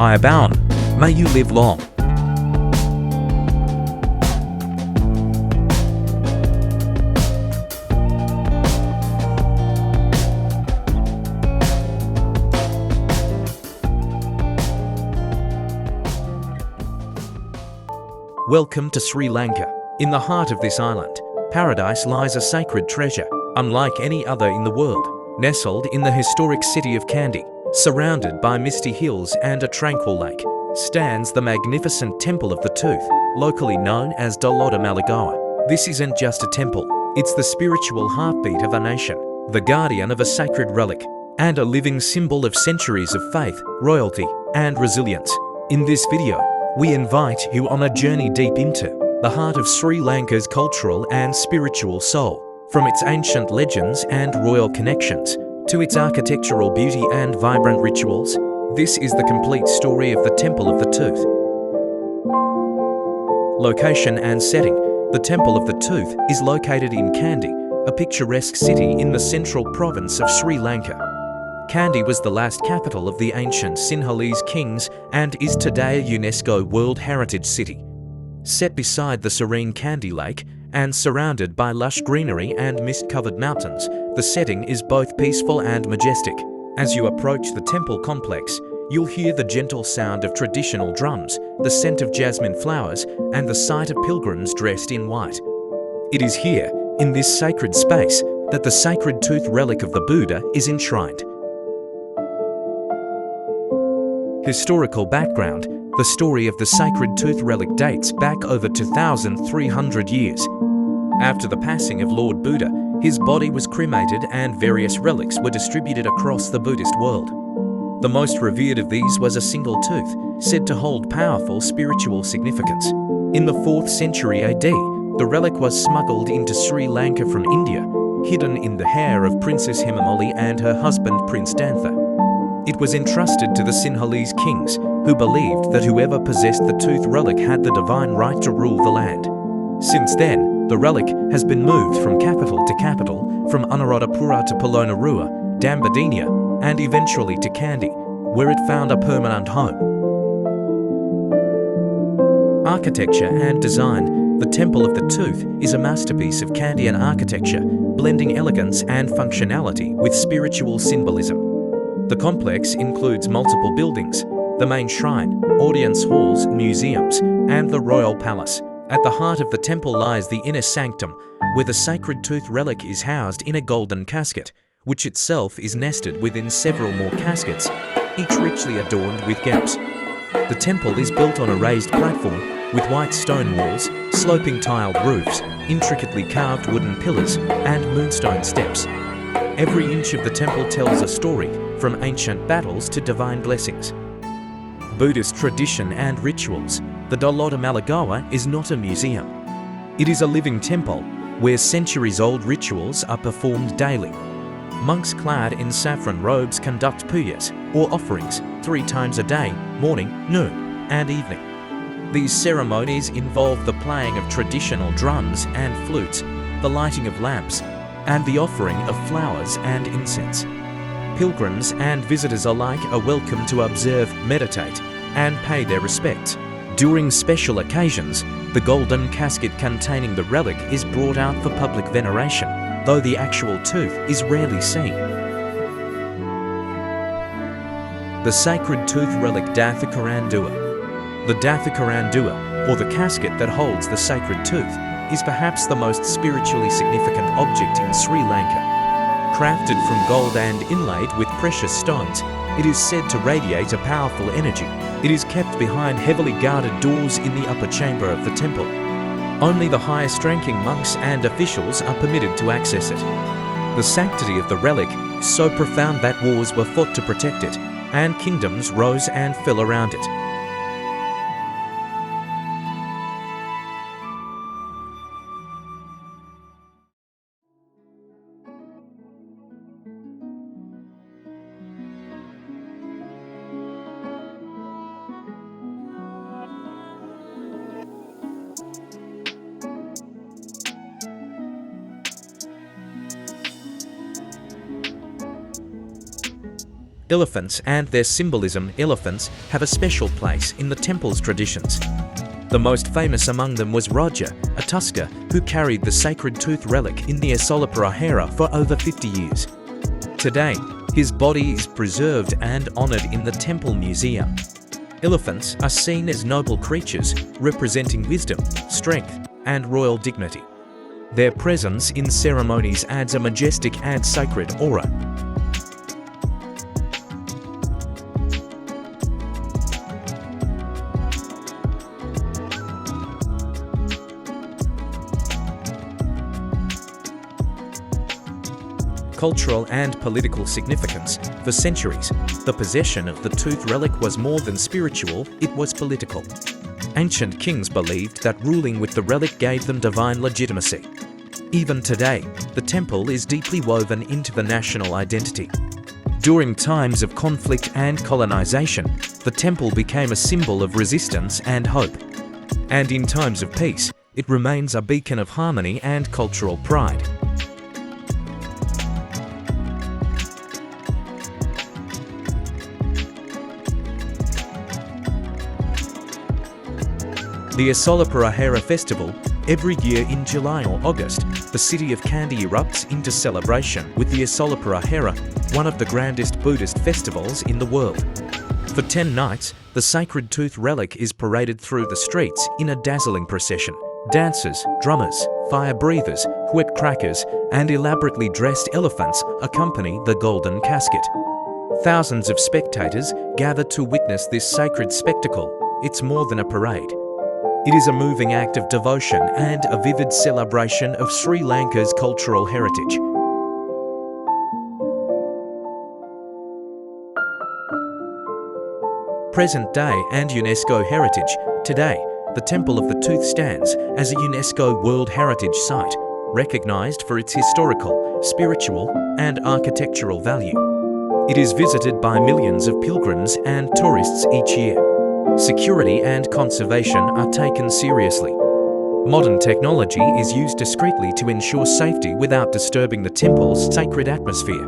Ayabown. May you live long. Welcome to Sri Lanka. In the heart of this island, paradise lies a sacred treasure, unlike any other in the world. Nestled in the historic city of Kandy, surrounded by misty hills and a tranquil lake, stands the magnificent Temple of the Tooth, locally known as Dalada Maligawa. This isn't just a temple, it's the spiritual heartbeat of a nation, the guardian of a sacred relic, and a living symbol of centuries of faith, royalty, and resilience. In this video, we invite you on a journey deep into the heart of Sri Lanka's cultural and spiritual soul. From its ancient legends and royal connections to its architectural beauty and vibrant rituals, this is the complete story of the Temple of the Tooth. Location and setting. The Temple of the Tooth is located in Kandy, a picturesque city in the central province of Sri Lanka. Kandy was the last capital of the ancient Sinhalese kings and is today a UNESCO World Heritage Site. Set beside the serene Kandy Lake and surrounded by lush greenery and mist-covered mountains, the setting is both peaceful and majestic. As you approach the temple complex, you'll hear the gentle sound of traditional drums, the scent of jasmine flowers, and the sight of pilgrims dressed in white. It is here, in this sacred space, that the Sacred Tooth Relic of the Buddha is enshrined. Historical background. The story of the Sacred Tooth Relic dates back over 2,300 years. After the passing of Lord Buddha, his body was cremated and various relics were distributed across the Buddhist world. The most revered of these was a single tooth, said to hold powerful spiritual significance. In the 4th century AD, the relic was smuggled into Sri Lanka from India, hidden in the hair of Princess Hemamoli and her husband Prince Dantha. It was entrusted to the Sinhalese kings, who believed that whoever possessed the tooth relic had the divine right to rule the land. Since then, the relic has been moved from capital to capital, from Anuradhapura to Polonnaruwa, Dambadina, and eventually to Kandy, where it found a permanent home. Architecture and design. The Temple of the Tooth is a masterpiece of Kandian architecture, blending elegance and functionality with spiritual symbolism. The complex includes multiple buildings, the main shrine, audience halls, museums, and the royal palace. At the heart of the temple lies the inner sanctum, where the sacred tooth relic is housed in a golden casket, which itself is nested within several more caskets, each richly adorned with gems. The temple is built on a raised platform with white stone walls, sloping tiled roofs, intricately carved wooden pillars, and moonstone steps. Every inch of the temple tells a story, from ancient battles to divine blessings. Buddhist tradition and rituals. The Dalada Maligawa is not a museum. It is a living temple where centuries-old rituals are performed daily. Monks clad in saffron robes conduct puyas, or offerings, 3 times a day, morning, noon, and evening. These ceremonies involve the playing of traditional drums and flutes, the lighting of lamps, and the offering of flowers and incense. Pilgrims and visitors alike are welcome to observe, meditate, and pay their respects. During special occasions, the golden casket containing the relic is brought out for public veneration, though the actual tooth is rarely seen. The Sacred Tooth Relic Datha Karandua. The Datha Karandua, or the casket that holds the sacred tooth, is perhaps the most spiritually significant object in Sri Lanka. Crafted from gold and inlaid with precious stones, it is said to radiate a powerful energy. It is kept behind heavily guarded doors in the upper chamber of the temple. Only the highest-ranking monks and officials are permitted to access it. The sanctity of the relic is so profound that wars were fought to protect it, and kingdoms rose and fell around it. Elephants and their symbolism. Elephants have a special place in the temple's traditions. The most famous among them was Roger, a tusker who carried the Sacred Tooth Relic in the Esala Perahera for over 50 years. Today, his body is preserved and honoured in the Temple Museum. Elephants are seen as noble creatures representing wisdom, strength, and royal dignity. Their presence in ceremonies adds a majestic and sacred aura. Cultural and political significance. For centuries, the possession of the tooth relic was more than spiritual, it was political. Ancient kings believed that ruling with the relic gave them divine legitimacy. Even today, the temple is deeply woven into the national identity. During times of conflict and colonization, the temple became a symbol of resistance and hope. And in times of peace, it remains a beacon of harmony and cultural pride. The Esala Perahera festival. Every year in July or August, the city of Kandy erupts into celebration with the Esala Perahera, one of the grandest Buddhist festivals in the world. For 10 nights, the Sacred Tooth Relic is paraded through the streets in a dazzling procession. Dancers, drummers, fire breathers, wet crackers, and elaborately dressed elephants accompany the golden casket. Thousands of spectators gather to witness this sacred spectacle. It's more than a parade. It is a moving act of devotion and a vivid celebration of Sri Lanka's cultural heritage. Present day and UNESCO heritage. Today, the Temple of the Tooth stands as a UNESCO World Heritage Site, recognized for its historical, spiritual, and architectural value. It is visited by millions of pilgrims and tourists each year. Security and conservation are taken seriously. Modern technology is used discreetly to ensure safety without disturbing the temple's sacred atmosphere.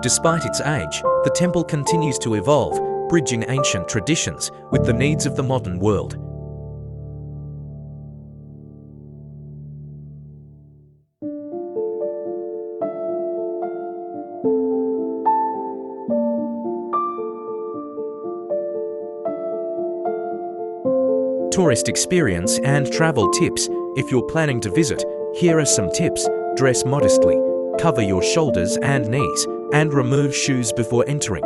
Despite its age, the temple continues to evolve, bridging ancient traditions with the needs of the modern world. Tourist experience and travel tips. If you're planning to visit, here are some tips. Dress modestly, cover your shoulders and knees, and remove shoes before entering.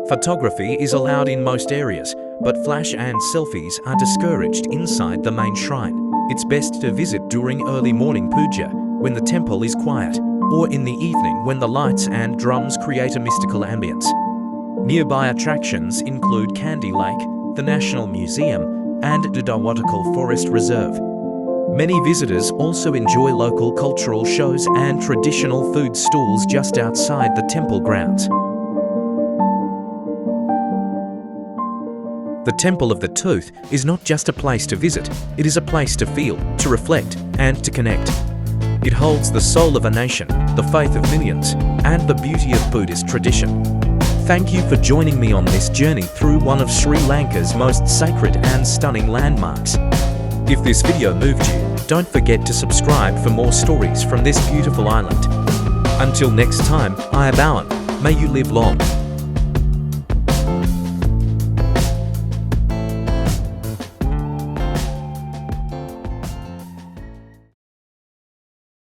Photography is allowed in most areas, but flash and selfies are discouraged inside the main shrine. It's best to visit during early morning puja, when the temple is quiet, or in the evening when the lights and drums create a mystical ambience. Nearby attractions include Kandy Lake, the National Museum, and the Dalada Forest Reserve. Many visitors also enjoy local cultural shows and traditional food stalls just outside the temple grounds. The Temple of the Tooth is not just a place to visit, it is a place to feel, to reflect, and to connect. It holds the soul of a nation, the faith of millions, and the beauty of Buddhist tradition. Thank you for joining me on this journey through one of Sri Lanka's most sacred and stunning landmarks. If this video moved you, don't forget to subscribe for more stories from this beautiful island. Until next time, I am Bowen. May you live long.